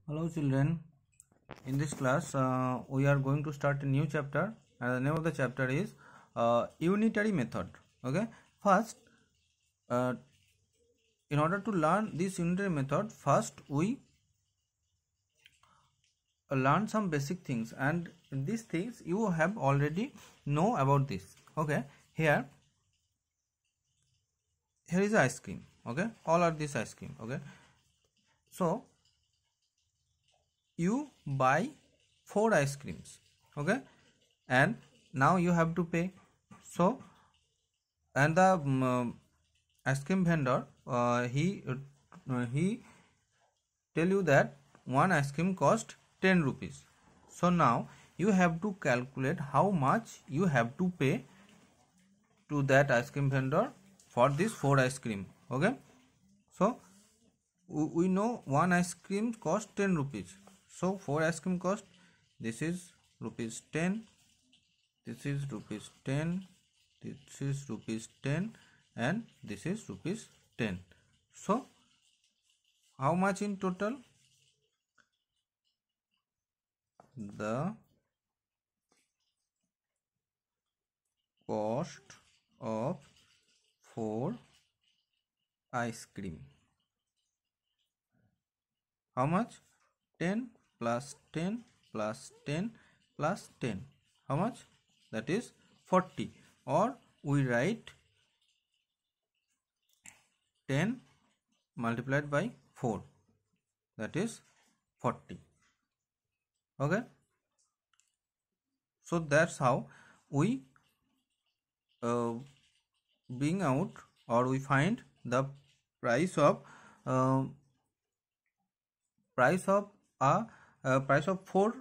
Hello children, in this class we are going to start a new chapter and the name of the chapter is unitary method. Okay, first in order to learn this unitary method, first we learn some basic things, and these things you have already know about this. Okay, here is ice cream. Okay, all are this ice cream. Okay, so you buy 4 ice creams. Okay, and now you have to pay. So and the ice cream vendor he tell you that one ice cream cost 10 rupees. So now you have to calculate how much you have to pay to that ice cream vendor for this 4 ice cream. Okay, so we know one ice cream cost 10 rupees. So 4 ice cream cost, this is rupees 10, this is rupees 10, this is rupees 10, and this is rupees 10. So how much in total? The cost of 4 ice cream. How much? 10 plus 10 plus 10 plus 10. How much? That is 40. Or we write 10 multiplied by 4. That is 40. Okay. So that's how we bring out or we find the price of price of 4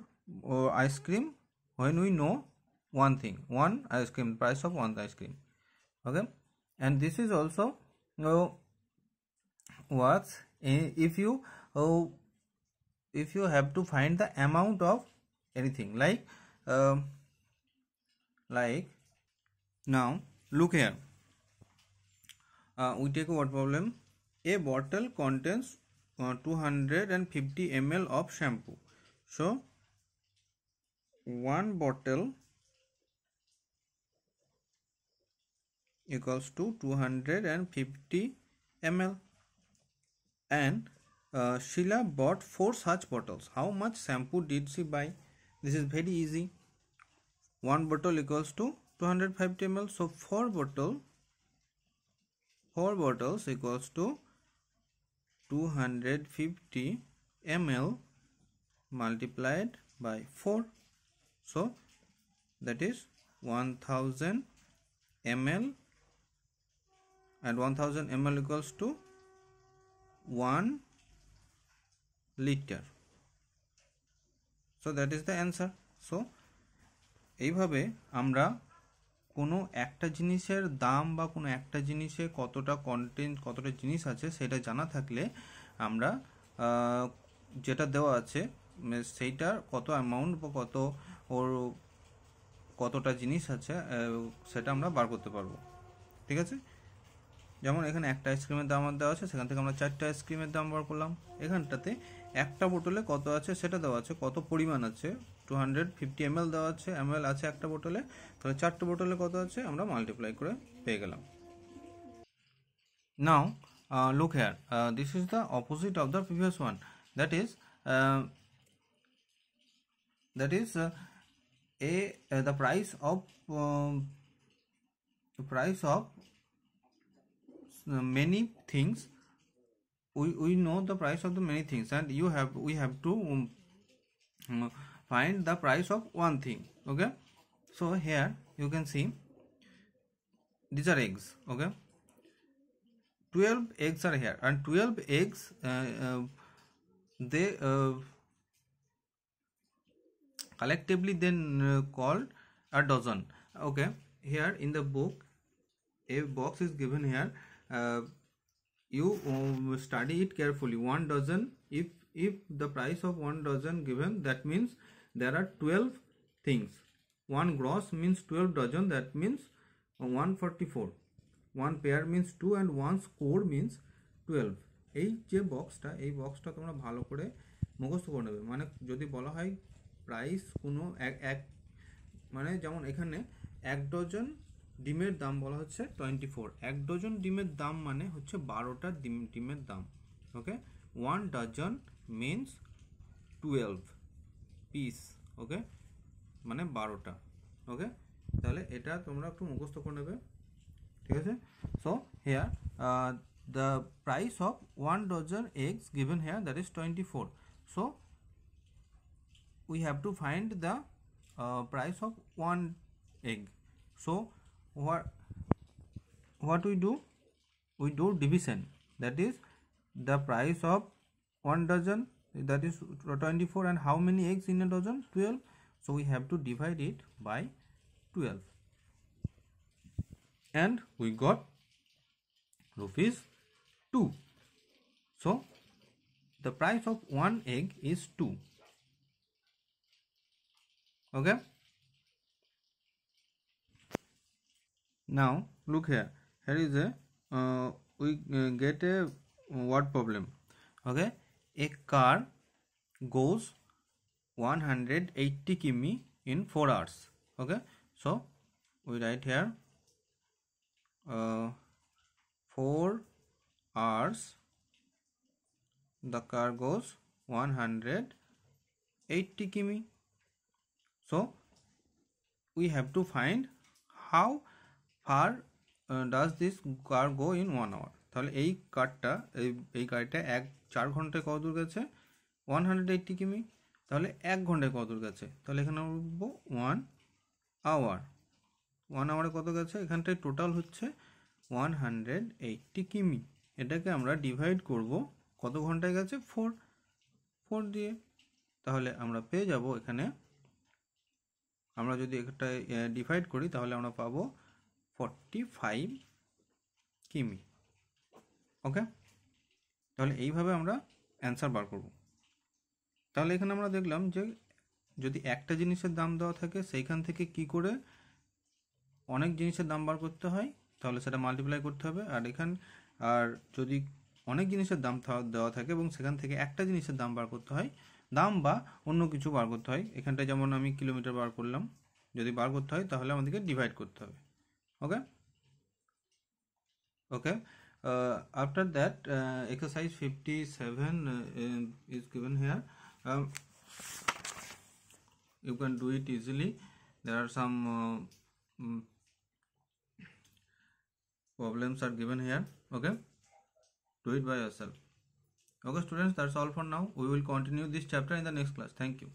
ice cream when we know one thing, one ice cream, price of one ice cream. Okay, and this is also works if you have to find the amount of anything, like now look here, we take a word problem. A bottle contains 250 ml of shampoo. So one bottle equals to 250 ml, and Sheila bought 4 such bottles. How much shampoo did she buy? This is very easy. One bottle equals to 250 ml. So 4 bottles equals to 250 ml multiplied by 4. So that is 1000 ml, and 1000 ml equals to 1 liter. So that is the answer. So এইভাবে আমরা কোনো একটা জিনিসের দাম বা কোনো একটা জিনিসে কতটা কন্টেন্ট, কতটা জিনিস আছে সেটা জানা থাকলে আমরা যেটা দেওয়া আছে সেইটার কত অ্যামাউন্ট বা কতটা জিনিস আছে সেটা আমরা বার করতে পারবো। ঠিক আছে, যেমন এখানে একটা আইসক্রিমের দাম দেওয়া আছে, সেখান থেকে আমরা 4টা আইসক্রিমের দাম বার করলাম। এখানটাতে একটা বোতলে কত আছে সেটা দেওয়া আছে, কত পরিমাণ আছে 250 ml দেওয়া আছে, ml আছে একটা বোতলে, তাহলে 4টে বোতলে কত আছে আমরা মাল্টিপ্লাই করে পেয়ে গেলাম। নাও look here, this is the opposite of the previous one, that is the price of many things. We know the price of the many things, and we have to find the price of one thing. Okay, so here you can see these are eggs. Okay, 12 eggs are here, and 12 eggs they collectively then called a dozen. Okay, here in the book a box is given here. You study it carefully. 1 dozen, if the price of 1 dozen given, that means there are 12 things. 1 gross means 12 dozen, that means 144. 1 pair means 2, and 1 score means 12. এই যে বক্সটা, এই বক্সটা তোমরা ভালো করে মুখস্থ করে নেবে। মানে যদি বলা হয় প্রাইস কোনো এক মানে যেমন এখানে 1 ডজন ডিমের দাম বলা হচ্ছে 24, 1 ডজন ডিমের দাম মানে হচ্ছে 12টা ডিমের দাম। ওকে, 1 ডজন মিনস 12 পিস। ওকে, মানে 12টা। ওকে, তাহলে এটা তোমরা একটু মুখস্থ করে নেবে, ঠিক আছে। So here the price of 1 dozen eggs given here, that is 24. So we have to find the price of 1 egg. So what we do division, that is the price of 1 dozen, that is 24, and how many eggs in a dozen? 12. So we have to divide it by 12 and we got rupees 2. So the price of 1 egg is 2. Okay, now look here, here is a we get a word problem. Okay, a car goes 180 km in 4 hours. Okay, so we write here 4 hours the car goes 180 km. So we have to find how far does this car go in 1 hour. তাহলে এই কারটা এই গাড়িটা 4 ঘন্টায় কত দূর গেছে? 180 কিমি। তাহলে 1 ঘন্টায় কত দূর গেছে? তাহলে এখানে আমরা লিখব 1 আওয়ার। 1 আওয়ারে কত গেছে? এখানটায় টোটাল হচ্ছে 180 কিমি। এটাকে আমরা ডিভাইড করব কত ঘন্টায় গেছে? 4 দিয়ে। তাহলে আমরা পেয়ে যাব এখানে, আমরা যদি একটা ডিভাইড করি তাহলে আমরা পাবো 45 কিমি। ওকে, তাহলে এইভাবে আমরা অ্যান্সার বার করব। তাহলে এখানে আমরা দেখলাম যে যদি একটা জিনিসের দাম দেওয়া থাকে সেইখান থেকে কি করে অনেক জিনিসের দাম বার করতে হয়, তাহলে সেটা মাল্টিপ্লাই করতে হবে। আর যদি অনেক জিনিসের দাম দেওয়া থাকে এবং সেখান থেকে একটা জিনিসের দাম বার করতে হয়, দাম বা অন্য কিছু বার করতে হয়, এখানটায় যেমন আমি কিলোমিটার বার করলাম, যদি বার করতে হয় তাহলে আমাদেরকে ডিভাইড করতে হবে। ওকে, okay, after that exercise 57 is given here. You can do it easily. There are some problems are given here. Okay, do it by yourself. Okay students, that's all for now. We will continue this chapter in the next class. Thank you.